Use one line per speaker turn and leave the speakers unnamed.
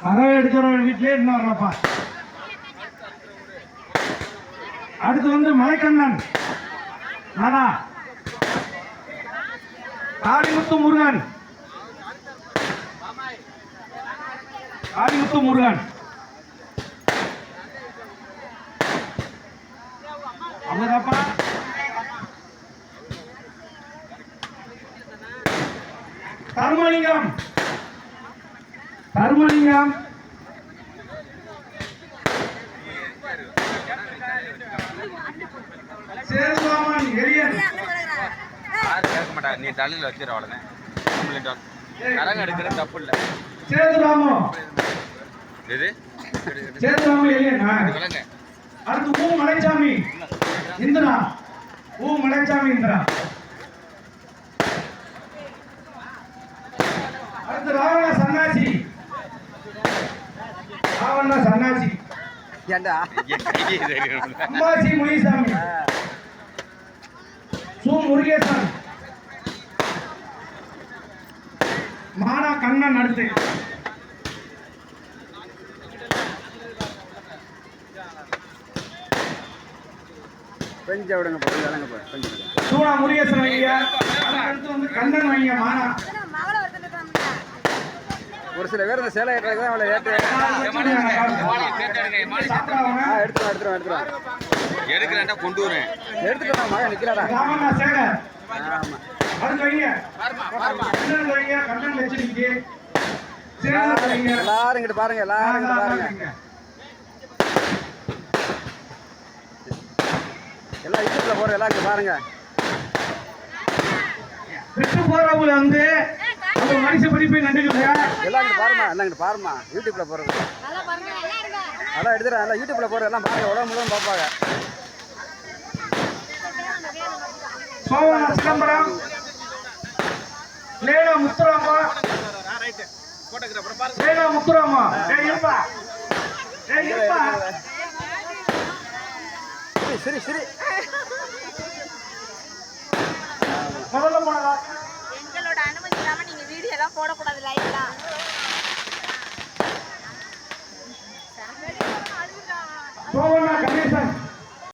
அறவை எடுக்கிறவங்க வீட்டிலே இன்னும் வரலப்பா. அடுத்து வந்து மலைக்கண்ணன் நாடா காளிமுத்து முருகன். காளிமுத்து முருகன் அவ்வளோதாப்பா. தர்மலிங்கம் தர்மலிங்கம் சேதுராமன் எளியன்.
கேட்க மாட்டாங்க, நீ தலையில் வச்சிட அவ்வளோதான். கரங்க எடுக்கிறது தப்பு இல்லை.
சேதுராமு
எது
சேதுராமன் எளியன்.
விலங்க.
அடுத்து ஊ மலைச்சாமி இந்திரா. ஊ மலைச்சாமி இந்திரா. அடுத்து ராவண சன்னாசி. ராவண சன்னாசி
ஏண்டா
அம்பாசி முனிசாமி. சு முருகேசன். மானா கண்ணன். அடுத்து
கொஞ்சம் விடுங்க கொஞ்சம்
சூனா முருகேசன் வைங்க. அடுத்து வந்து கண்ணன் வைங்க. மானா
ஒரு சில பேர் இந்த சேலை ஏற்றுறது அவளை ஏற்று
எடுக்கிறேன்டா கொண்டு வரேன்.
எடுத்துக்கலாம் மகன் நிற்கிறாரா.
ராமண்ணா சேகர்.
ஆமாம்
அடுத்து வைங்க. கண்ணன் வைங்க. கண்ணன் வச்சிருக்கீங்க. சேகர் வைங்க.
எல்லாரும் இங்கிட்டு பாருங்க, எல்லாரும் இங்கிட்டு பாருங்க. எல்லாம் யூடியூப்ல போற எல்லாம் இங்க பாருங்க.
விட்டு போறவங்க வந்து ஒரு மனுஷ படிப்பை நண்டுக்குங்க.
எல்லாம் இங்கிட்டு பாருமா, எல்லாம் இங்கிட்டு பாருமா. யூடியூப்ல போறது அதெல்லாம் எடுத்துறேன். எல்லாம் யூடியூப்ல போற எல்லாம் பாருங்க, உலகம் முழுவதும் பார்ப்பாங்க.
சோழ சிதம்பரம். லேனா முத்துராமா. லேனா முத்துராமா. ஏய் இருப்பா. ஏய் இருப்பா.
சரி சரி
முதல்ல போனதா
எங்களோட அனுமதி இல்லாம நீங்க வீடியோ எல்லாம் போடக்கூடாது லைவ்லாம்.